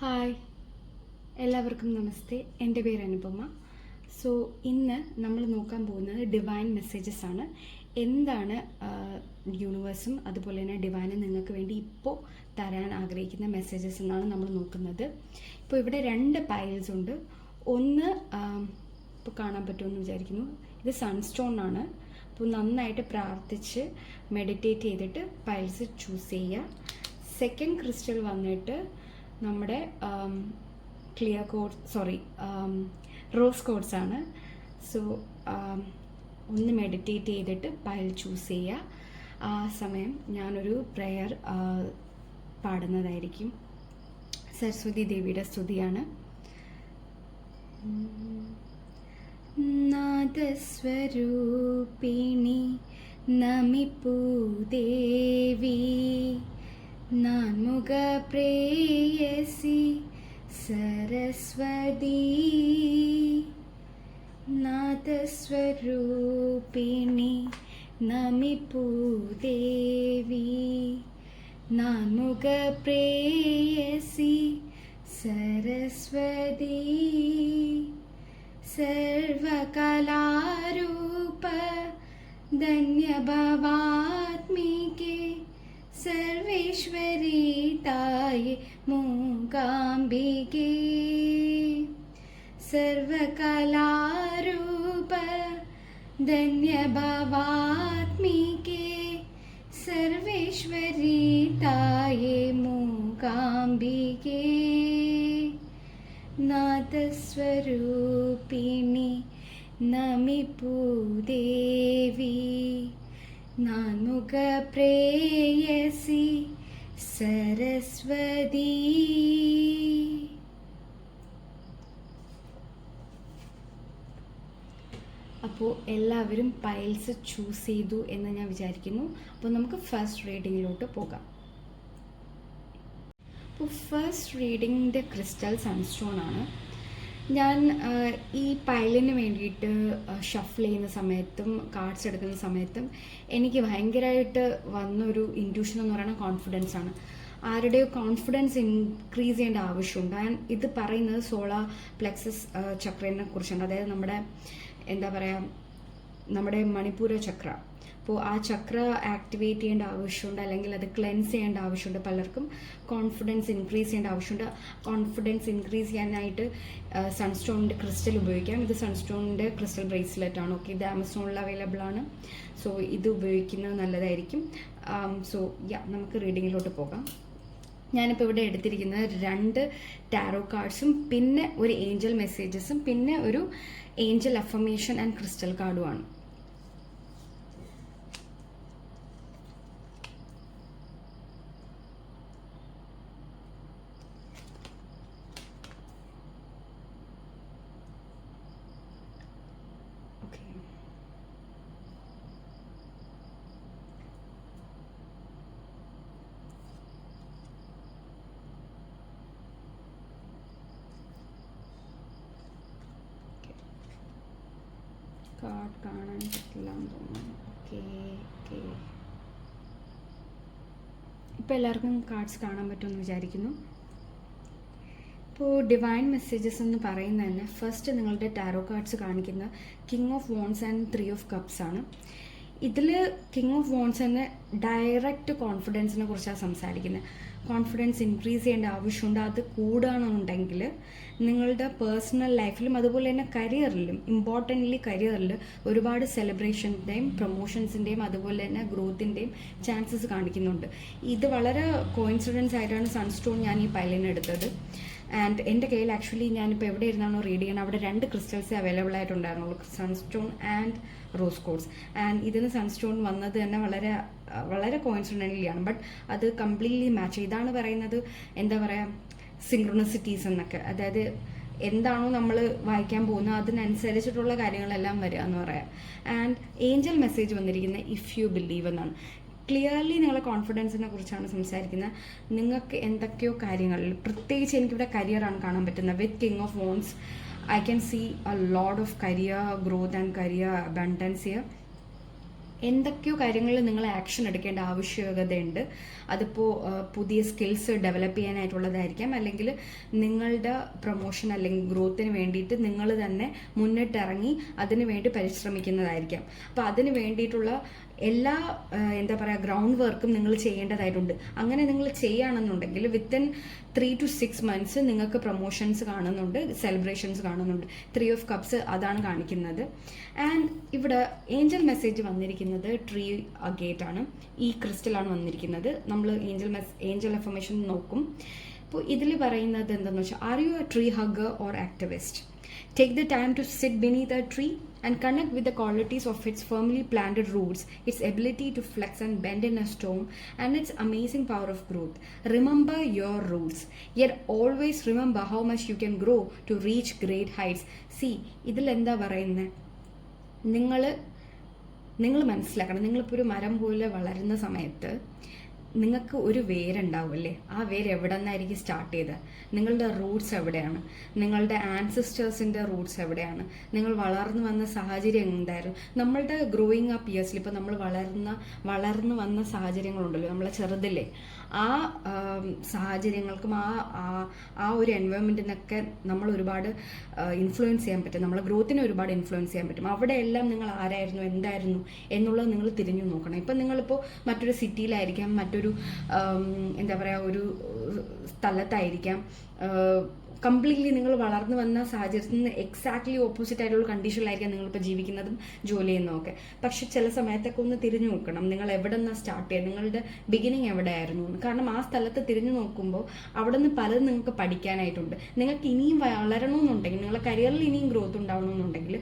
Hi, എല്ലാവർക്കും നമസ്തേ. എൻ്റെ പേര് അനുപമ. സോ ഇന്ന് നമ്മൾ നോക്കാൻ പോകുന്നത് ഡിവൈൻ മെസ്സേജസ് ആണ്. എന്താണ് യൂണിവേഴ്സും അതുപോലെ തന്നെ ഡിവൈനും നിങ്ങൾക്ക് വേണ്ടി ഇപ്പോൾ തരാൻ ആഗ്രഹിക്കുന്ന മെസ്സേജസ് എന്നാണ് നമ്മൾ നോക്കുന്നത്. ഇപ്പോൾ ഇവിടെ 2 പൈൽസ് ഉണ്ട്. ഒന്ന് ഇപ്പോൾ കാണാൻ പറ്റുമെന്ന് വിചാരിക്കുന്നു. ഇത് സൺസ്റ്റോൺ ആണ്. അപ്പോൾ നന്നായിട്ട് പ്രാർത്ഥിച്ച് മെഡിറ്റേറ്റ് ചെയ്തിട്ട് പൈൽസ് ചൂസ് ചെയ്യുക. സെക്കൻഡ് ക്രിസ്റ്റൽ വന്നിട്ട് നമ്മുടെ റോസ് കോഡ്സ് ആണ്. സോ ഒന്ന് മെഡിറ്റേറ്റ് ചെയ്തിട്ട് പൈൽ ചൂസ് ചെയ്യുക. ആ സമയം ഞാനൊരു പ്രെയർ പാടുന്നതായിരിക്കും. സരസ്വതി ദേവിയുടെ സ്തുതിയാണ്. നാദസ്വരൂപിണി നമിപ്പൂ ദേവി, നാൻമുഖ പ്രേയസി സരസ്വതി. നാദസ്വരൂപിണി നമിപ്പൂ ദേവി, നാൻമുഖ പ്രേയസി സരസ്വതി. സർവകലാരൂപ ധന്യഭവാത്മികേ സർവേശ്വരി തായേ മൂകാംബികേ. സർവകലാരൂപ ധന്യഭവാത്മികേ സർവേശ്വരി തായേ മൂകാംബികേ. നാദസ്വരൂപിണി നമിപ്പൂ ദേവി, നാൻമുഖ പ്രേയസി സരസ്വതി. അപ്പോൾ എല്ലാവരും പൈൽസ് ചൂസ് ചെയ്തു എന്ന് ഞാൻ വിചാരിക്കുന്നു. അപ്പോൾ നമുക്ക് ഫസ്റ്റ് റീഡിങ്ങിലോട്ട് പോകാം. അപ്പോൾ ഫസ്റ്റ് റീഡിങ്ങിൻ്റെ ക്രിസ്റ്റൽ സൺസ്റ്റോൺ ആണ്. ഞാൻ ഈ പൈലിന് വേണ്ടിയിട്ട് ഷഫിൾ ചെയ്യുന്ന സമയത്തും കാർഡ്സ് എടുക്കുന്ന സമയത്തും എനിക്ക് ഭയങ്കരമായിട്ട് വന്നൊരു ഇൻറ്റ്യൂഷൻ എന്ന് പറയുന്നത് കോൺഫിഡൻസ് ആണ്. ആരുടെയോ കോൺഫിഡൻസ് ഇൻക്രീസ് ചെയ്യേണ്ട ആവശ്യമുണ്ട്. ഇത് പറയുന്നത് സോളാർ പ്ലെക്സസ് ചക്രനെ കുറിച്ചാണ്. അതായത് നമ്മുടെ മണിപ്പൂര ചക്ര. അപ്പോൾ ആ ചക്ര ആക്ടിവേറ്റ് ചെയ്യേണ്ട ആവശ്യമുണ്ട്, അല്ലെങ്കിൽ അത് ക്ലെൻസ് ചെയ്യേണ്ട ആവശ്യമുണ്ട്. പലർക്കും കോൺഫിഡൻസ് ഇൻക്രീസ് ചെയ്യേണ്ട ആവശ്യമുണ്ട്. കോൺഫിഡൻസ് ഇൻക്രീസ് ചെയ്യാനായിട്ട് സൺസ്റ്റോണിൻ്റെ ക്രിസ്റ്റൽ ഉപയോഗിക്കാം. ഇത് സൺസ്റ്റോണിൻ്റെ ക്രിസ്റ്റൽ ബ്രേസ്ലെറ്റ് ആണ്. ഓക്കെ, ഇത് ആമസോണിൽ അവൈലബിൾ ആണ്. സോ ഇത് ഉപയോഗിക്കുന്നത് നല്ലതായിരിക്കും. നമുക്ക് റീഡിങ്ങിലോട്ട് പോകാം. ഞാനിപ്പോൾ ഇവിടെ എടുത്തിരിക്കുന്നത് 2 ടാരോ കാർഡ്സും പിന്നെ ഒരു ഏഞ്ചൽ മെസ്സേജസും പിന്നെ ഒരു ഏഞ്ചൽ അഫർമേഷൻ ആൻഡ് ക്രിസ്റ്റൽ കാർഡുമാണ്. കാർഡ് കാണാൻ പറ്റില്ല എന്ന് തോന്നുന്നു. ഇപ്പോൾ എല്ലാവർക്കും കാർഡ്സ് കാണാൻ പറ്റുമെന്ന് വിചാരിക്കുന്നു. ഇപ്പോൾ ഡിവൈൻ മെസ്സേജസ് എന്ന് പറയുന്നത് തന്നെ ഫസ്റ്റ് നിങ്ങളുടെ ടാരോ കാർഡ്സ് കാണിക്കുന്ന king of wounds and 3 of cups ആണ്. ഇതിൽ കിങ് ഓഫ് വോൺസ് തന്നെ ഡയറക്റ്റ് കോൺഫിഡൻസിനെ കുറിച്ചാണ് സംസാരിക്കുന്നത്. കോൺഫിഡൻസ് ഇൻക്രീസ് ചെയ്യേണ്ട ആവശ്യമുണ്ട്. അത് കൂടുകയാണെന്നുണ്ടെങ്കിൽ നിങ്ങളുടെ പേഴ്സണൽ ലൈഫിലും അതുപോലെ തന്നെ കരിയറിലും, ഇമ്പോർട്ടൻ്റ്ലി കരിയറിൽ ഒരുപാട് സെലിബ്രേഷൻ്റെയും പ്രൊമോഷൻസിൻ്റെയും അതുപോലെ തന്നെ ഗ്രോത്തിൻ്റെയും ചാൻസസ് കാണിക്കുന്നുണ്ട്. ഇത് വളരെ കോയിൻസിഡൻസ് ആയിട്ടാണ് സൺസ്റ്റോൺ ഞാൻ ഈ പൈലിന് എടുത്തത്. ആൻഡ് എൻ്റെ കയ്യിൽ ആക്ച്വലി ഞാനിപ്പോൾ എവിടെ ഇരുന്നാണോ റീഡ് ചെയ്യുന്നത് അവിടെ 2 ക്രിസ്റ്റൽസേ അവൈലബിൾ ആയിട്ടുണ്ടായിരുന്നുള്ളൂ, sunstone and rose quartz. And ഇതിന് സൺസ്റ്റോൺ വന്നത് തന്നെ വളരെ വളരെ കോയിൻസിഡൻ്റലിയാണ്. ബട്ട് അത് കംപ്ലീറ്റ്ലി മാച്ച്. ഇതാണ് പറയുന്നത് സിങ്ക്രോണിസിറ്റീസ് എന്നൊക്കെ. അതായത് എന്താണോ നമ്മൾ വായിക്കാൻ പോകുന്നത് അതിനനുസരിച്ചിട്ടുള്ള കാര്യങ്ങളെല്ലാം വരിക എന്ന് പറയാം. ആൻഡ് ഏഞ്ചൽ മെസ്സേജ് വന്നിരിക്കുന്നത് ഇഫ് യു ബിലീവ് എന്നാണ്. ക്ലിയർലി നിങ്ങളെ കോൺഫിഡൻസിനെ കുറിച്ചാണ് സംസാരിക്കുന്നത്. നിങ്ങൾക്ക് എന്തൊക്കെയോ കാര്യങ്ങളിൽ, പ്രത്യേകിച്ച് എനിക്കിവിടെ കരിയറാണ് കാണാൻ പറ്റുന്നത്. With king of wands I can see a lot of career growth and career abundance here. എന്തൊക്കെയോ കാര്യങ്ങളിൽ നിങ്ങൾ ആക്ഷൻ എടുക്കേണ്ട ആവശ്യകതയുണ്ട്. അതിപ്പോൾ പുതിയ സ്കിൽസ് ഡെവലപ്പ് ചെയ്യാനായിട്ടുള്ളതായിരിക്കാം, അല്ലെങ്കിൽ നിങ്ങളുടെ പ്രൊമോഷൻ അല്ലെങ്കിൽ ഗ്രോത്തിന് വേണ്ടിയിട്ട് നിങ്ങൾ തന്നെ മുന്നിട്ടിറങ്ങി അതിന് വേണ്ടി പരിശ്രമിക്കുന്നതായിരിക്കാം. അപ്പോൾ അതിന് വേണ്ടിയിട്ടുള്ള എല്ലാ എന്താ പറയുക ഗ്രൗണ്ട് വർക്കും നിങ്ങൾ ചെയ്യേണ്ടതായിട്ടുണ്ട്. അങ്ങനെ നിങ്ങൾ ചെയ്യുകയാണെന്നുണ്ടെങ്കിൽ വിത്തിൻ 3 to 6 months നിങ്ങൾക്ക് പ്രൊമോഷൻസ് കാണുന്നുണ്ട്, സെലിബ്രേഷൻസ് കാണുന്നുണ്ട്. 3 of Cups അതാണ് കാണിക്കുന്നത്. ആൻഡ് ഇവിടെ ഏഞ്ചൽ മെസ്സേജ് വന്നിരിക്കുന്നത് ട്രീ അഗേറ്റ് ആണ്, ഈ ക്രിസ്റ്റലാണ് വന്നിരിക്കുന്നത്. നമ്മൾ ഏഞ്ചൽ അഫർമേഷൻ നോക്കും. അപ്പോൾ ഇതിൽ പറയുന്നത് എന്താണെന്ന് വെച്ചാൽ, are you A tree hugger or activist? Take the time to sit beneath a tree and connect with the qualities of its firmly planted roots, its ability to flex and bend in a storm, and its amazing power of growth. Remember your roots, yet always remember how much you can grow to reach great heights. See, ഇതിൽ എന്താ പറയുന്നത്, നിങ്ങൾ മനസ്സിലാക്കണം, നിങ്ങളിപ്പോൾ ഒരു മരം പോലെ വളരുന്ന സമയത്ത് നിങ്ങൾക്ക് ഒരു വേരുണ്ടാവും അല്ലേ? ആ വേര് എവിടെ നിന്നായിരിക്കും സ്റ്റാർട്ട് ചെയ്തത്? നിങ്ങളുടെ റൂട്ട്സ് എവിടെയാണ്? നിങ്ങളുടെ ആൻസിസ്റ്റേഴ്സിൻ്റെ റൂട്ട്സ് എവിടെയാണ്? നിങ്ങൾ വളർന്നു വന്ന സാഹചര്യം എന്തായിരുന്നു? നമ്മളുടെ ഗ്രോയിങ് അപ്പ് ഇയേഴ്സിൽ ഇപ്പോൾ നമ്മൾ വളർന്നു വന്ന സാഹചര്യങ്ങളുണ്ടല്ലോ, നമ്മളെ ചെറുതില്ലേ, ആ സാഹചര്യങ്ങൾക്കും ആ ഒരു എൻവയോൺമെൻറ്റിനൊക്കെ നമ്മൾ ഒരുപാട് ഇൻഫ്ലുവൻസ് ചെയ്യാൻ പറ്റും, നമ്മളെ ഗ്രോത്തിനെ ഒരുപാട് ഇൻഫ്ലുവൻസ് ചെയ്യാൻ പറ്റും. അവിടെയെല്ലാം നിങ്ങൾ ആരായിരുന്നു, എന്തായിരുന്നു എന്നുള്ളത് നിങ്ങൾ തിരിഞ്ഞു നോക്കണം. ഇപ്പം നിങ്ങളിപ്പോൾ മറ്റൊരു സിറ്റിയിലായിരിക്കാം, മറ്റൊരു എന്താ പറയുക ഒരു സ്ഥലത്തായിരിക്കാം, കംപ്ലീറ്റ്ലി നിങ്ങൾ വളർന്നു വന്ന സാഹചര്യത്തിൽ നിന്ന് എക്സാക്ട്ലി ഓപ്പോസിറ്റ് ആയിട്ടുള്ള കണ്ടീഷനിലായിരിക്കാം നിങ്ങളിപ്പോൾ ജീവിക്കുന്നതും ജോലി ചെയ്യുന്നതൊക്കെ. പക്ഷെ ചില സമയത്തൊക്കെ ഒന്ന് തിരിഞ്ഞു നോക്കണം, നിങ്ങൾ എവിടെ നിന്നാണ് സ്റ്റാർട്ട് ചെയ്യുക, നിങ്ങളുടെ ബിഗിനിങ് എവിടെയായിരുന്നു. കാരണം ആ സ്ഥലത്ത് തിരിഞ്ഞു നോക്കുമ്പോൾ അവിടെ നിന്ന് പലതും നിങ്ങൾക്ക് പഠിക്കാനായിട്ടുണ്ട്. നിങ്ങൾക്ക് ഇനിയും വളരണമെന്നുണ്ടെങ്കിൽ, നിങ്ങളുടെ കരിയറിൽ ഇനിയും ഗ്രോത്ത് ഉണ്ടാവണമെന്നുണ്ടെങ്കിൽ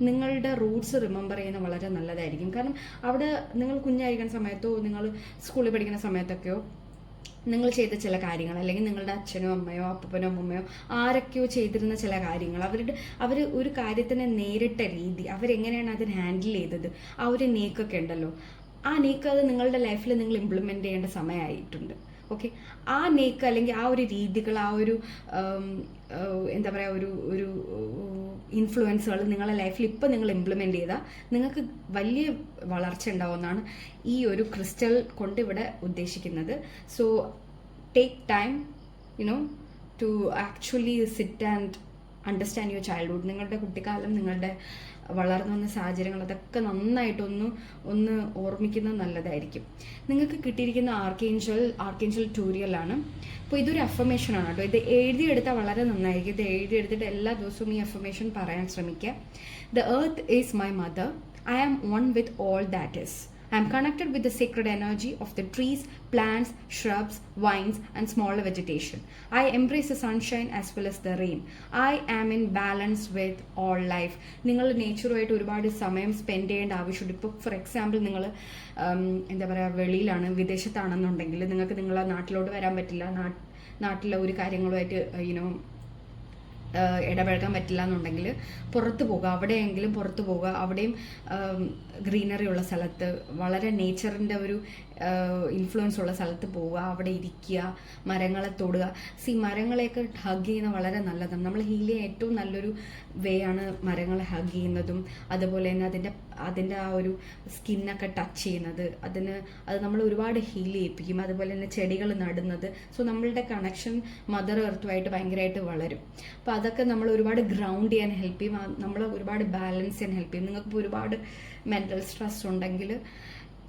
നിങ്ങളുടെ റൂട്ട്സ് റിമെമ്പർ ചെയ്യുന്നത് വളരെ നല്ലതായിരിക്കും. കാരണം അവിടെ നിങ്ങൾ കുഞ്ഞായിരിക്കുന്ന സമയത്തോ നിങ്ങൾ സ്കൂളിൽ പഠിക്കുന്ന സമയത്തൊക്കെയോ നിങ്ങൾ ചെയ്ത ചില കാര്യങ്ങൾ, അല്ലെങ്കിൽ നിങ്ങളുടെ അച്ഛനോ അമ്മയോ അപ്പനോ അമ്മയോ ആരൊക്കെയോ ചെയ്തിരുന്ന ചില കാര്യങ്ങൾ, അവർ ഒരു കാര്യത്തിനെ നേരിട്ട രീതി, അവരെങ്ങനെയാണ് അതിനെ ഹാൻഡിൽ ചെയ്തത്, ആ ഒരു നീക്കൊക്കെ ഉണ്ടല്ലോ, ആ നീക്ക് അത് നിങ്ങളുടെ ലൈഫിൽ നിങ്ങൾ ഇംപ്ലിമെൻ്റ് ചെയ്യേണ്ട സമയമായിട്ടുണ്ട്. ഓക്കെ, ആ നീക്ക് അല്ലെങ്കിൽ ആ ഒരു രീതികൾ, ആ ഒരു എന്താ പറയുക ഒരു ഇൻഫ്ലുവൻസുകൾ നിങ്ങളുടെ ലൈഫിൽ ഇപ്പം നിങ്ങൾ ഇംപ്ലിമെൻ്റ് ചെയ്താൽ നിങ്ങൾക്ക് വലിയ വളർച്ച ഉണ്ടാവുമെന്നാണ് ഈ ഒരു ക്രിസ്റ്റൽ കൊണ്ട് ഇവിടെ ഉദ്ദേശിക്കുന്നത്. So take time to actually sit and understand your childhood. നിങ്ങളുടെ കുട്ടിക്കാലം, നിങ്ങളുടെ വളർന്നു വന്ന സാഹചര്യങ്ങൾ, അതൊക്കെ നന്നായിട്ടൊന്ന് ഓർമ്മിക്കുന്നത് നല്ലതായിരിക്കും. നിങ്ങൾക്ക് കിട്ടിയിരിക്കുന്ന ആർക്കേഞ്ചൽ ടൂരിയലാണ്. അപ്പോൾ ഇതൊരു അഫർമേഷനാണ് കേട്ടോ. ഇത് എഴുതിയെടുത്താൽ വളരെ നന്നായിരിക്കും. ഇത് എഴുതിയെടുത്തിട്ട് എല്ലാ ദിവസവും ഈ അഫർമേഷൻ പറയാൻ ശ്രമിക്കുക. The earth is my mother, I am one with all that is. I am connected with the sacred energy of the trees, plants, shrubs, vines, and smaller vegetation. I embrace the sunshine as well as the rain. I am in balance with all life. നിങ്ങൾ നേച്ചറുമായിട്ട് ഒരുപാട് സമയം spend ചെയ്യേണ്ട ആവശ്യമുണ്ട്. ഇപ്പോൾ for example നിങ്ങൾ എന്താ പറയുക വെളിയിലാണ്, വിദേശത്താണെന്നുണ്ടെങ്കിൽ നിങ്ങൾക്ക് നിങ്ങളെ നാട്ടിലോട്ട് വരാൻ പറ്റില്ല, നാട്ടിലെ ഒരു കാര്യങ്ങളുമായിട്ട് ഇടപഴകാൻ പറ്റില്ല എന്നുണ്ടെങ്കിൽ പുറത്ത് പോകുക, അവിടെയെങ്കിലും പുറത്ത് പോകുക. അവിടെയും ഗ്രീനറി ഉള്ള സ്ഥലത്ത്, വളരെ നേച്ചറിൻ്റെ ഒരു ഇൻഫ്ലുവൻസ് ഉള്ള സ്ഥലത്ത് പോവുക, അവിടെ ഇരിക്കുക, മരങ്ങളെ തൊടുക. മരങ്ങളെയൊക്കെ ഹഗ് ചെയ്യുന്നത് വളരെ നല്ലതാണ്. നമ്മൾ ഹീൽ ചെയ്യാൻ ഏറ്റവും നല്ലൊരു വേ ആണ് മരങ്ങളെ ഹഗ് ചെയ്യുന്നതും, അതുപോലെ തന്നെ അതിൻ്റെ ആ ഒരു സ്കിന്നൊക്കെ ടച്ച് ചെയ്യുന്നത്. അത് നമ്മൾ ഒരുപാട് ഹീൽ ചെയ്യിപ്പിക്കും. അതുപോലെ തന്നെ ചെടികൾ നടുന്നത്. സോ നമ്മളുടെ കണക്ഷൻ മദർ എർത്തുമായിട്ട് ഭയങ്കരമായിട്ട് വളരും. അപ്പോൾ അതൊക്കെ നമ്മൾ ഒരുപാട് ഗ്രൗണ്ട് ചെയ്യാൻ ഹെൽപ്പ് ചെയ്യും, നമ്മൾ ഒരുപാട് ബാലൻസ് ചെയ്യാൻ ഹെൽപ്പ് ചെയ്യും. നിങ്ങൾക്ക് ഒരുപാട് മെൻ്റൽ സ്ട്രെസ് ഉണ്ടെങ്കിൽ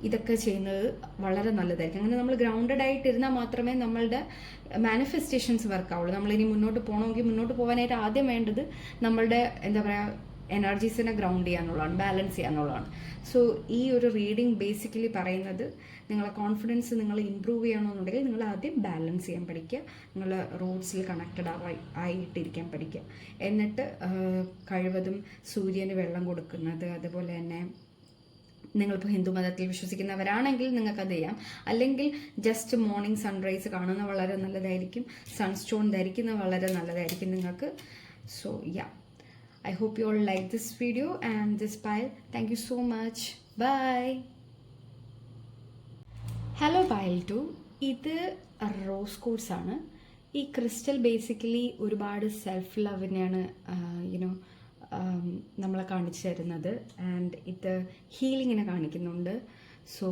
ഇതൊക്കെ ചെയ്യുന്നത് വളരെ നല്ലതായിരിക്കും. അങ്ങനെ നമ്മൾ ഗ്രൗണ്ടഡ് ആയിട്ടിരുന്നാൽ മാത്രമേ നമ്മളുടെ മാനിഫെസ്റ്റേഷൻസ് വർക്കാവുള്ളൂ. നമ്മളിനി മുന്നോട്ട് പോകണമെങ്കിൽ, മുന്നോട്ട് പോകാനായിട്ട് ആദ്യം വേണ്ടത് നമ്മളുടെ എന്താ പറയുക എനർജീസിനെ ഗ്രൗണ്ട് ചെയ്യാന്നുള്ളതാണ്, ബാലൻസ് ചെയ്യാന്നുള്ളതാണ്. സോ ഈ ഒരു റീഡിങ് ബേസിക്കലി പറയുന്നത്, നിങ്ങളെ കോൺഫിഡൻസ് നിങ്ങൾ ഇമ്പ്രൂവ് ചെയ്യണമെന്നുണ്ടെങ്കിൽ നിങ്ങൾ ആദ്യം ബാലൻസ് ചെയ്യാൻ പഠിക്കുക, നിങ്ങൾ റൂട്ട്സിൽ കണക്റ്റഡ് ആയിട്ടിരിക്കാൻ പഠിക്കുക. എന്നിട്ട് കഴിവതും സൂര്യന് വെള്ളം കൊടുക്കുന്നത്, അതുപോലെ തന്നെ നിങ്ങളിപ്പോൾ ഹിന്ദു മതത്തിൽ വിശ്വസിക്കുന്നവരാണെങ്കിൽ നിങ്ങൾക്കത് ചെയ്യാം. അല്ലെങ്കിൽ ജസ്റ്റ് മോർണിംഗ് സൺറൈസ് കാണുന്നത് വളരെ നല്ലതായിരിക്കും. സൺസ്റ്റോൺ ധരിക്കുന്നത് വളരെ നല്ലതായിരിക്കും നിങ്ങൾക്ക്. So yeah, I hope you all like this video and this pile. Thank you so much. Bye. Hello pile 2. ഇത് റോസ് കോഴ്സ് ആണ്. ഈ ക്രിസ്റ്റൽ ബേസിക്കലി ഒരുപാട് സെൽഫ് ലവിനെയാണ് നമ്മളെ കാണിച്ചു തരുന്നത്. ആൻഡ് ഇത് ഹീലിങ്ങിനെ കാണിക്കുന്നുണ്ട്. സോ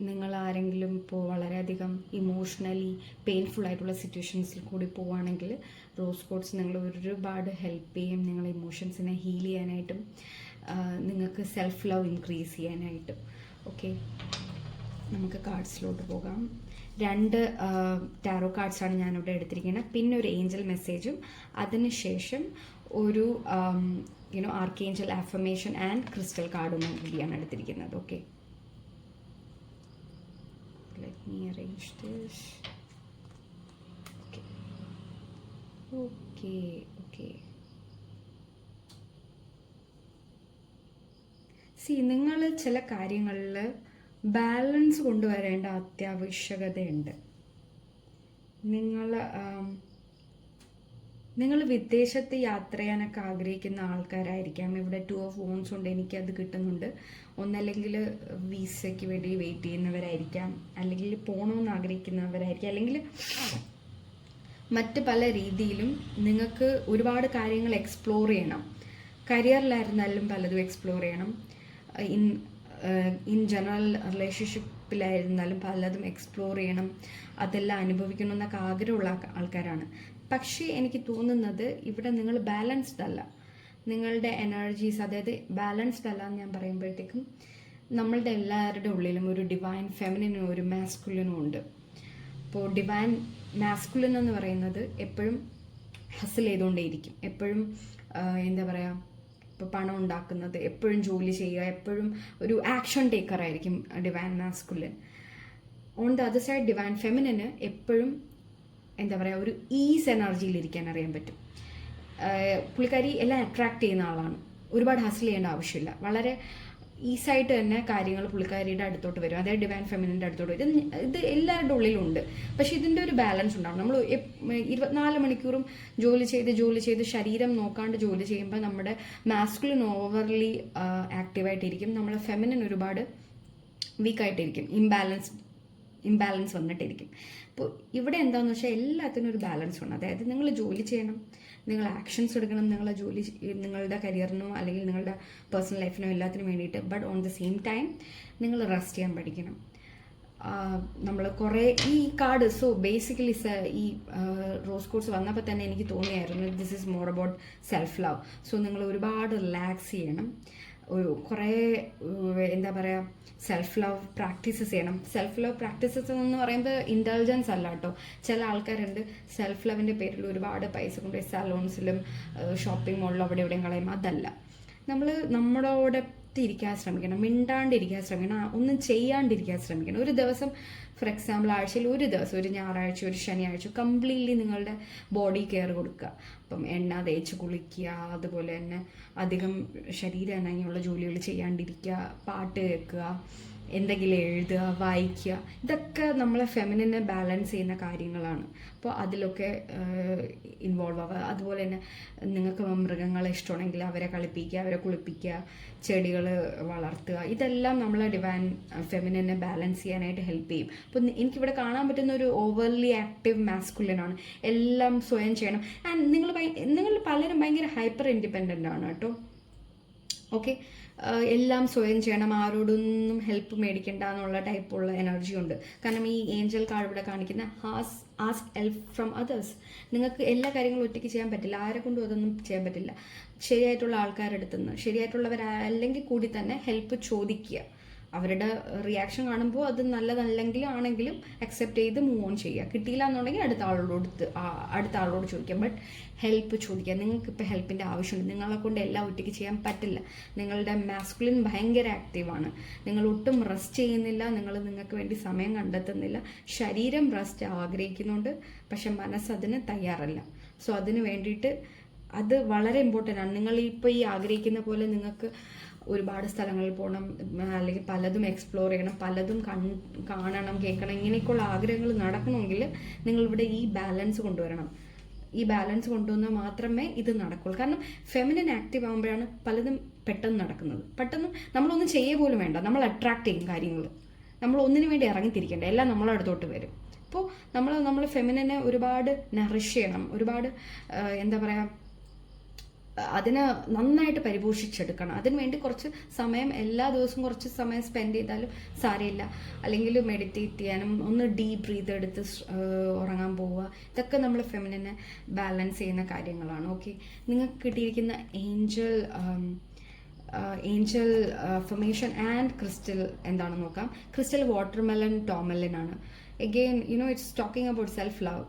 നിങ്ങൾ ആരെങ്കിലും ഇപ്പോൾ വളരെയധികം ഇമോഷണലി പെയിൻഫുൾ ആയിട്ടുള്ള സിറ്റുവേഷൻസിൽ കൂടി പോവുകയാണെങ്കിൽ റോസ് കോഡ്സ് നിങ്ങൾ ഒരുപാട് ഹെൽപ്പ് ചെയ്യും, നിങ്ങളെ ഇമോഷൻസിനെ ഹീൽ ചെയ്യാനായിട്ടും നിങ്ങൾക്ക് സെൽഫ് ലവ് ഇൻക്രീസ് ചെയ്യാനായിട്ടും. ഓക്കെ, നമുക്ക് കാർഡ്സിലോട്ട് പോകാം. 2 ടാറോ കാർഡ്സാണ് ഞാനിവിടെ എടുത്തിരിക്കുന്നത്, പിന്നെ ഒരു ഏഞ്ചൽ മെസ്സേജും അതിനുശേഷം ഒരു ആർക്കേഞ്ചൽ അഫർമേഷൻ ആൻഡ് ക്രിസ്റ്റൽ കാർഡും കൂടിയാണ് എടുത്തിരിക്കുന്നത്. Okay, let me arrange this. Okay. നിങ്ങൾ ചില കാര്യങ്ങളിൽ ബാലൻസ് കൊണ്ടുവരേണ്ട അത്യാവശ്യകതയുണ്ട്. നിങ്ങൾ വിദേശത്ത് യാത്ര ചെയ്യാനൊക്കെ ആഗ്രഹിക്കുന്ന ആൾക്കാരായിരിക്കാം. ഇവിടെ 2 ഓഫ് വോൺസ് ഉണ്ട്, എനിക്കത് കിട്ടുന്നുണ്ട്. ഒന്നല്ലെങ്കിൽ വിസയ്ക്ക് വേണ്ടി വെയിറ്റ് ചെയ്യുന്നവരായിരിക്കാം, അല്ലെങ്കിൽ പോകണമെന്ന് ആഗ്രഹിക്കുന്നവരായിരിക്കാം, അല്ലെങ്കിൽ മറ്റ് പല രീതിയിലും നിങ്ങൾക്ക് ഒരുപാട് കാര്യങ്ങൾ എക്സ്പ്ലോർ ചെയ്യണം. കരിയറിലായിരുന്നാലും പലതും എക്സ്പ്ലോർ ചെയ്യണം. ഇൻ ജനറൽ റിലേഷൻഷിപ്പിലായിരുന്നാലും പലതും എക്സ്പ്ലോർ ചെയ്യണം, അതെല്ലാം അനുഭവിക്കണം എന്നൊക്കെ ആഗ്രഹമുള്ള ആൾക്കാരാണ്. പക്ഷേ എനിക്ക് തോന്നുന്നത് ഇവിടെ നിങ്ങൾ ബാലൻസ്ഡ് അല്ല. നിങ്ങളുടെ എനർജീസ്, അതായത് ബാലൻസ്ഡ് അല്ല എന്ന് ഞാൻ പറയുമ്പോഴത്തേക്കും നമ്മളുടെ എല്ലാവരുടെ ഉള്ളിലും ഒരു ഡിവൈൻ ഫെമിനിനും ഒരു മാസ്കുലിനും ഉണ്ട്. അപ്പോൾ ഡിവൈൻ മാസ്കുലിൻ എന്ന് പറയുന്നത് എപ്പോഴും ഹസിൽ ചെയ്തുകൊണ്ടേയിരിക്കും, എപ്പോഴും എന്താ പറയുക, ഇപ്പോൾ പണം ഉണ്ടാക്കുന്നത്, എപ്പോഴും ജോലി ചെയ്യുക, എപ്പോഴും ഒരു ആക്ഷൻ ടേക്കർ ആയിരിക്കും divine masculine. On the other side divine feminine എപ്പോഴും എന്താ പറയുക, ഒരു ഈസ് എനർജിയിലിരിക്കാൻ അറിയാൻ പറ്റും. പുള്ളിക്കാരി എല്ലാം അട്രാക്ട് ചെയ്യുന്ന ആളാണ്, ഒരുപാട് ഹസിൽ ചെയ്യേണ്ട ആവശ്യമില്ല, വളരെ ഈസായിട്ട് തന്നെ കാര്യങ്ങൾ പുള്ളിക്കാരിയുടെ അടുത്തോട്ട് വരും, അതായത് ഡിവൈൻ ഫെമിനിൻ്റെ അടുത്തോട്ട് വരും. ഇത് എല്ലാവരുടെ ഉള്ളിലും ഉണ്ട്. പക്ഷെ ഇതിൻ്റെ ഒരു ബാലൻസ് ഉണ്ടാവും. നമ്മൾ 24 മണിക്കൂറും ജോലി ചെയ്ത് ശരീരം നോക്കാണ്ട് ജോലി ചെയ്യുമ്പോൾ നമ്മുടെ മാസ്കുലിൻ ഓവർലി ആക്റ്റീവായിട്ടിരിക്കും, നമ്മളെ ഫെമിനിൻ ഒരുപാട് വീക്കായിട്ടിരിക്കും, ഇംബാലൻസ് വന്നിട്ടിരിക്കും. അപ്പോൾ ഇവിടെ എന്താണെന്ന് വെച്ചാൽ എല്ലാത്തിനും ഒരു ബാലൻസ് വേണം. അതായത് നിങ്ങൾ ജോലി ചെയ്യണം, നിങ്ങൾ ആക്ഷൻസ് എടുക്കണം, നിങ്ങളുടെ കരിയറിനോ അല്ലെങ്കിൽ നിങ്ങളുടെ പേഴ്സണൽ ലൈഫിനോ എല്ലാത്തിനും വേണ്ടിയിട്ട്. But on the same time നിങ്ങൾ റെസ്റ്റ് ചെയ്യാൻ പഠിക്കണം. നമ്മൾ കുറേ ഈ കാർഡ്, സോ ബേസിക്കലി ഈ റോസ് കോഡ്സ് വന്നപ്പോൾ തന്നെ എനിക്ക് തോന്നിയായിരുന്നു this is more about self love. So നിങ്ങൾ ഒരുപാട് റിലാക്സ് ചെയ്യണം, കുറേ എന്താ പറയുക, സെൽഫ് ലവ് പ്രാക്ടീസസ് ചെയ്യണം. സെൽഫ് ലവ് പ്രാക്ടീസസ് എന്ന് പറയുമ്പോൾ ഇൻ്റലിജൻസ് അല്ല കേട്ടോ. ചില ആൾക്കാരുണ്ട് സെൽഫ് ലവിൻ്റെ പേരിൽ ഒരുപാട് പൈസ കൊണ്ടുപോയി സലോൺസിലും ഷോപ്പിംഗ് മോളിലും അവിടെ എവിടെയും കളയും. അതല്ല, നമ്മൾ നമ്മളോടൊത്ത് ഇരിക്കാൻ ശ്രമിക്കണം, മിണ്ടാണ്ടിരിക്കാൻ ശ്രമിക്കണം, ഒന്നും ചെയ്യാണ്ടിരിക്കാൻ ശ്രമിക്കണം. ഒരു ദിവസം, ഫോർ എക്സാമ്പിൾ ആഴ്ചയിൽ ഒരു ദിവസം, ഒരു ഞായറാഴ്ച ഒരു ശനിയാഴ്ച കംപ്ലീറ്റ്ലി നിങ്ങളുടെ ബോഡി കെയർ കൊടുക്കുക. അപ്പം എണ്ണ തേച്ച് കുളിക്കുക, അതുപോലെ തന്നെ അധികം ശരീരം അനങ്ങിയുള്ള ജോലികൾ ചെയ്യാണ്ടിരിക്കുക, പാട്ട് കേൾക്കുക, എന്തെങ്കിലും എഴുതുക, വായിക്കുക. ഇതൊക്കെ നമ്മളെ ഫെമിനിനെ ബാലൻസ് ചെയ്യുന്ന കാര്യങ്ങളാണ്. അപ്പോൾ അതിലൊക്കെ ഇൻവോൾവ് ആവുക. അതുപോലെ തന്നെ നിങ്ങൾക്ക് മൃഗങ്ങളെ ഇഷ്ടമാണെങ്കിൽ അവരെ കളിപ്പിക്കുക, അവരെ കുളിപ്പിക്കുക, ചെടികൾ വളർത്തുക. ഇതെല്ലാം നമ്മളെ ഡിവൈൻ ഫെമിനിനെ ബാലൻസ് ചെയ്യാനായിട്ട് ഹെൽപ്പ് ചെയ്യും. അപ്പോൾ എനിക്കിവിടെ കാണാൻ പറ്റുന്ന ഒരു ഓവർലി ആക്റ്റീവ് മാസ്കുലിനാണ്. എല്ലാം സ്വയം ചെയ്യണം. ആൻഡ് നിങ്ങൾ പലരും ഭയങ്കര ഹൈപ്പർ ഇൻഡിപെൻഡൻ്റ് ആണ് കേട്ടോ. ഓക്കെ, എല്ലാം സ്വയം ചെയ്യണം, ആരോടൊന്നും ഹെൽപ്പ് മേടിക്കണ്ട എന്നുള്ള ടൈപ്പുള്ള എനർജി ഉണ്ട്. കാരണം ഈ ഏഞ്ചൽ കാർഡ് ഇവിടെ കാണിക്കുന്ന ആസ്ക് ഹെൽപ്പ് ഫ്രം അതേഴ്സ്. നിങ്ങൾക്ക് എല്ലാ കാര്യങ്ങളും ഒറ്റയ്ക്ക് ചെയ്യാൻ പറ്റില്ല, ആരെ കൊണ്ടും അതൊന്നും ചെയ്യാൻ പറ്റില്ല. ശരിയായിട്ടുള്ള ആൾക്കാരെടുത്തുനിന്ന്, ശരിയായിട്ടുള്ളവരല്ലെങ്കിൽ കൂടി തന്നെ ഹെൽപ്പ് ചോദിക്കുക. അവരുടെ റിയാക്ഷൻ കാണുമ്പോൾ അത് നല്ലതല്ലെങ്കിൽ ആണെങ്കിലും അക്സെപ്റ്റ് ചെയ്ത് മൂവ് ഓൺ ചെയ്യുക. കിട്ടിയില്ല എന്നുണ്ടെങ്കിൽ അടുത്ത ആളോട് ചോദിക്കാം. ബട്ട് ഹെൽപ്പ് ചോദിക്കുക. നിങ്ങൾക്കിപ്പോൾ ഹെൽപ്പിൻ്റെ ആവശ്യമുണ്ട്, നിങ്ങളെ കൊണ്ട് എല്ലാം ഒറ്റയ്ക്ക് ചെയ്യാൻ പറ്റില്ല. നിങ്ങളുടെ മാസ്കുലിൻ ഭയങ്കര ആക്റ്റീവാണ്, നിങ്ങൾ ഒട്ടും റെസ്റ്റ് ചെയ്യുന്നില്ല, നിങ്ങൾക്ക് വേണ്ടി സമയം കണ്ടെത്തുന്നില്ല. ശരീരം റെസ്റ്റ് ആഗ്രഹിക്കുന്നുണ്ട്, പക്ഷെ മനസ്സതിന് തയ്യാറല്ല. സോ അതിന് വേണ്ടിയിട്ട് അത് വളരെ ഇമ്പോർട്ടൻ്റ് ആണ്. നിങ്ങൾ ഇപ്പോൾ ഈ ആഗ്രഹിക്കുന്ന പോലെ നിങ്ങൾക്ക് ഒരുപാട് സ്ഥലങ്ങളിൽ പോകണം, അല്ലെങ്കിൽ പലതും എക്സ്പ്ലോർ ചെയ്യണം, പലതും കാണണം, കേൾക്കണം, ഇങ്ങനെയൊക്കെയുള്ള ആഗ്രഹങ്ങൾ നടക്കണമെങ്കിൽ നിങ്ങളിവിടെ ഈ ബാലൻസ് കൊണ്ടുവരണം. ഈ ബാലൻസ് കൊണ്ടുവന്നാൽ മാത്രമേ ഇത് നടക്കുള്ളൂ. കാരണം ഫെമിനിൻ ആക്റ്റീവ് ആകുമ്പോഴാണ് പലതും പെട്ടെന്ന് നടക്കുന്നത്. പെട്ടെന്ന് നമ്മളൊന്നും ചെയ്യേ പോലും വേണ്ട, നമ്മൾ അട്രാക്ട് ചെയ്യും കാര്യങ്ങൾ. നമ്മൾ ഒന്നിനു വേണ്ടി ഇറങ്ങിത്തിരിക്കേണ്ട, എല്ലാം നമ്മളെ അടുത്തോട്ട് വരും. അപ്പോൾ നമ്മൾ ഫെമിനിനെ ഒരുപാട് നറിഷ് ചെയ്യണം, ഒരുപാട് എന്താ പറയുക, അതിനെ നന്നായിട്ട് പരിപോഷിച്ചെടുക്കണം. അതിനുവേണ്ടി കുറച്ച് സമയം, എല്ലാ ദിവസവും കുറച്ച് സമയം സ്പെൻഡ് ചെയ്താലും സാരമില്ല. അല്ലെങ്കിൽ മെഡിറ്റേറ്റ് ചെയ്യാനും, ഒന്ന് ഡീപ്പ് ബ്രീത്ത് എടുത്ത് ഉറങ്ങാൻ പോവുക. ഇതൊക്കെ നമ്മൾ ഫെമിനിനെ ബാലൻസ് ചെയ്യുന്ന കാര്യങ്ങളാണ്. ഓക്കെ, നിങ്ങൾക്ക് കിട്ടിയിരിക്കുന്ന ഏഞ്ചൽ അഫർമേഷൻ ആൻഡ് ക്രിസ്റ്റൽ എന്താണെന്ന് നോക്കാം. ക്രിസ്റ്റൽ വാട്ടർമെലൺ ടോർമലിൻ ആണ്. Again, it's talking about self-love.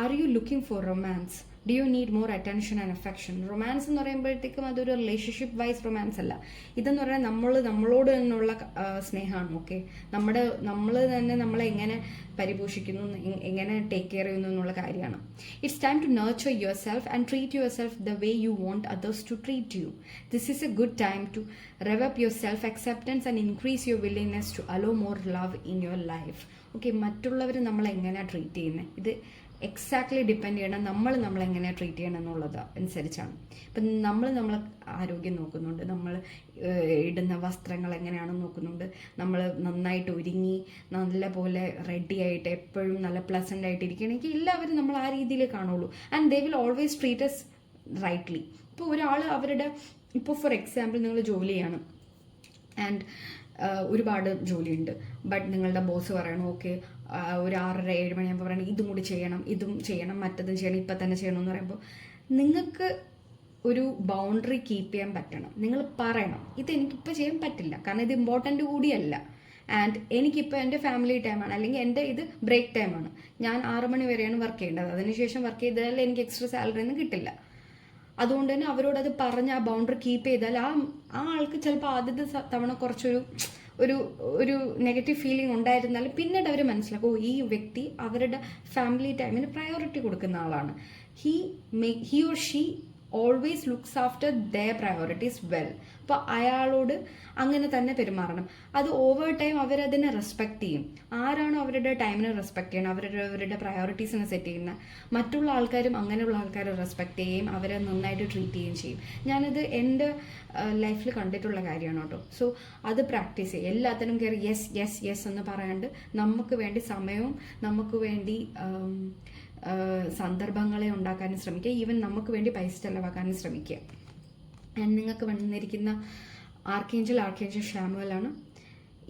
Are you looking for romance? Do you need more attention and affection? Romance എന്ന് പറയുമ്പോഴത്തേക്കും അതൊരു റിലേഷൻഷിപ്പ് വൈസ് റൊമാൻസ് അല്ല. ഇതെന്ന് പറഞ്ഞാൽ നമ്മളോട് തന്നെയുള്ള സ്നേഹമാണ്. ഓക്കെ, നമ്മൾ തന്നെ നമ്മളെ എങ്ങനെ പരിപോഷിക്കുന്നു, എങ്ങനെ ടേക്ക് കെയർ ചെയ്യുന്നു എന്നുള്ള കാര്യമാണ്. It's time to nurture yourself and treat yourself the way you want others to treat you. This is a good time to rev up your self acceptance and increase your willingness to allow more love in your life. Okay, മറ്റുള്ളവർ നമ്മളെ എങ്ങനെയാണ് treat ചെയ്യുന്നത്, ഇത് exactly depend ചെയ്യണം നമ്മളെങ്ങനെയാണ് treat ചെയ്യണം എന്നുള്ളത് അനുസരിച്ചാണ്. ഇപ്പം നമ്മളെ ആരോഗ്യം നോക്കുന്നുണ്ട്, നമ്മൾ ഇടുന്ന വസ്ത്രങ്ങൾ എങ്ങനെയാണെന്ന് നോക്കുന്നുണ്ട്, നമ്മൾ നന്നായിട്ട് ഒരുങ്ങി നല്ല പോലെ റെഡി ആയിട്ട് എപ്പോഴും നല്ല പ്ലസൻ്റ് ആയിട്ട് ഇരിക്കണമെങ്കിൽ എല്ലാവരും നമ്മൾ ആ രീതിയിൽ കാണുള്ളൂ. And they will always treat us rightly. ഇപ്പോൾ ഒരാൾ ഇപ്പോൾ ഫോർ എക്സാമ്പിൾ നിങ്ങൾ ജോലി ചെയ്യണം ആൻഡ് ഒരുപാട് ജോലിയുണ്ട്. ബട്ട് നിങ്ങളുടെ ബോസ് പറയണം, ഓക്കെ ഒരു 6:30-7 മണിയാകുമ്പോൾ പറയണം ഇതും കൂടി ചെയ്യണം, ഇതും ചെയ്യണം, മറ്റതും ചെയ്യണം, ഇപ്പം തന്നെ ചെയ്യണം എന്ന് പറയുമ്പോൾ നിങ്ങൾക്ക് ഒരു ബൗണ്ടറി കീപ്പ് ചെയ്യാൻ പറ്റണം. നിങ്ങൾ പറയണം, ഇതെനിക്കിപ്പോൾ ചെയ്യാൻ പറ്റില്ല, കാരണം ഇത് ഇമ്പോർട്ടൻ്റ് കൂടിയല്ല. ആൻഡ് എനിക്കിപ്പോൾ എൻ്റെ ഫാമിലി ടൈമാണ്, അല്ലെങ്കിൽ എൻ്റെ ഇത് ബ്രേക്ക് ടൈമാണ്. ഞാൻ 6 മണി വരെയാണ് വർക്ക് ചെയ്യേണ്ടത്. അതിനുശേഷം വർക്ക് ചെയ്താൽ എനിക്ക് എക്സ്ട്രാ സാലറി ഒന്നും കിട്ടില്ല. അതുകൊണ്ട് തന്നെ അവരോട് അത് പറഞ്ഞ് ആ ബൗണ്ടറി കീപ്പ് ചെയ്താൽ ആ ആൾക്ക് ചിലപ്പോൾ ആദ്യത്തെ തവണ ഒരു നെഗറ്റീവ് ഫീലിംഗ് ഉണ്ടായിരുന്നാലും പിന്നീട് അവർ മനസ്സിലാക്കും, ഈ വ്യക്തി അവരുടെ ഫാമിലി ടൈമിന് പ്രയോറിറ്റി കൊടുക്കുന്ന ആളാണ്. He or she always looks after there priorities well. അപ്പോൾ അയാളോട് അങ്ങനെ തന്നെ പെരുമാറണം. അത് ഓവർ ടൈം അവരതിനെ റെസ്പെക്ട് ചെയ്യും. ആരാണോ അവരുടെ ടൈമിനെ റെസ്പെക്ട് ചെയ്യണം, അവരുടെ പ്രയോറിറ്റീസിനെ സെറ്റ് ചെയ്യുന്ന മറ്റുള്ള ആൾക്കാരും അങ്ങനെയുള്ള ആൾക്കാരെ റെസ്പെക്ട് ചെയ്യുകയും അവരെ നന്നായിട്ട് ട്രീറ്റ് ചെയ്യുകയും ചെയ്യും. ഞാനിത് എൻ്റെ ലൈഫിൽ കണ്ടിട്ടുള്ള കാര്യമാണ് കേട്ടോ. സോ അത് പ്രാക്ടീസ് ചെയ്യും. എല്ലാത്തിനും കയറി യെസ് യെസ് യെസ് എന്ന് പറയാണ്ട് നമുക്ക് വേണ്ടി സമയവും നമുക്ക് വേണ്ടി സന്ദർഭങ്ങളെ ഉണ്ടാക്കാനും ശ്രമിക്കുക. ഈവൻ നമുക്ക് വേണ്ടി പൈസ ചെലവാക്കാനും ശ്രമിക്കുക. ആൻഡ് നിങ്ങൾക്ക് വന്നിരിക്കുന്ന ആർക്കേഞ്ചൽ ഷാമുവലാണ്.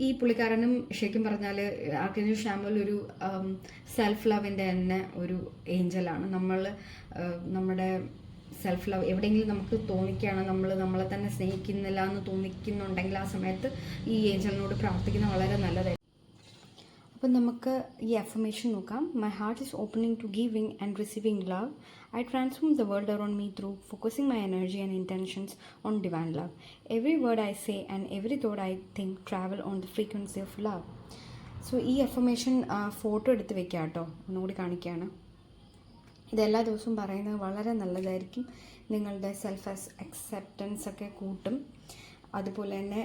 ഈ പുള്ളിക്കാരനും ശരിക്കും പറഞ്ഞാൽ ആർക്കേഞ്ചൽ ഷാമുവൽ ഒരു സെൽഫ് ലവിൻ്റെ തന്നെ ഒരു ഏഞ്ചലാണ്. നമ്മുടെ സെൽഫ് ലവ് എവിടെയെങ്കിലും നമുക്ക് തോന്നിക്കുകയാണ്, നമ്മളെ തന്നെ സ്നേഹിക്കുന്നില്ല എന്ന് തോന്നിക്കുന്നുണ്ടെങ്കിൽ ആ സമയത്ത് ഈ ഏഞ്ചലിനോട് പ്രാർത്ഥിക്കുന്നത് വളരെ നല്ലതായിരിക്കും. അപ്പം നമുക്ക് ഈ അഫർമേഷൻ നോക്കാം. My heart is opening to giving and receiving love. I transform the world around me through focusing my energy and intentions on divine love. Every word I say and every thought I think travel on the frequency of love. So ഈ affirmation photo എടുത്ത് വെക്കുക കേട്ടോ, ഒന്നുകൂടി കാണിക്കുകയാണ്. ഇതെല്ലാ ദിവസവും പറയുന്നത് വളരെ നല്ലതായിരിക്കും. നിങ്ങളുടെ സെൽഫ് അക്സെപ്റ്റൻസ് ഒക്കെ കൂട്ടും. അതുപോലെ തന്നെ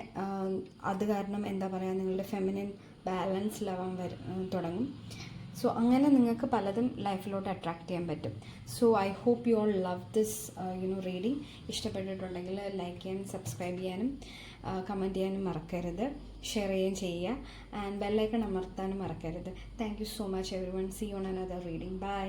അത് കാരണം എന്താ പറയുക, നിങ്ങളുടെ ഫെമിനിൻ ബാലൻസിലാവാൻ തുടങ്ങും. സോ അങ്ങനെ നിങ്ങൾക്ക് പലതും ലൈഫിലോട്ട് അട്രാക്ട് ചെയ്യാൻ പറ്റും. So I hope you all love this reading. ഇഷ്ടപ്പെട്ടിട്ടുണ്ടെങ്കിൽ ലൈക്ക് ചെയ്യാനും സബ്സ്ക്രൈബ് ചെയ്യാനും കമൻറ്റ് ചെയ്യാനും മറക്കരുത്. ഷെയർ ചെയ്യുകയും ചെയ്യുക. ആൻഡ് ബെല്ലൈക്കൺ അമർത്താനും മറക്കരുത്. Thank you so much everyone. See you on another reading. By.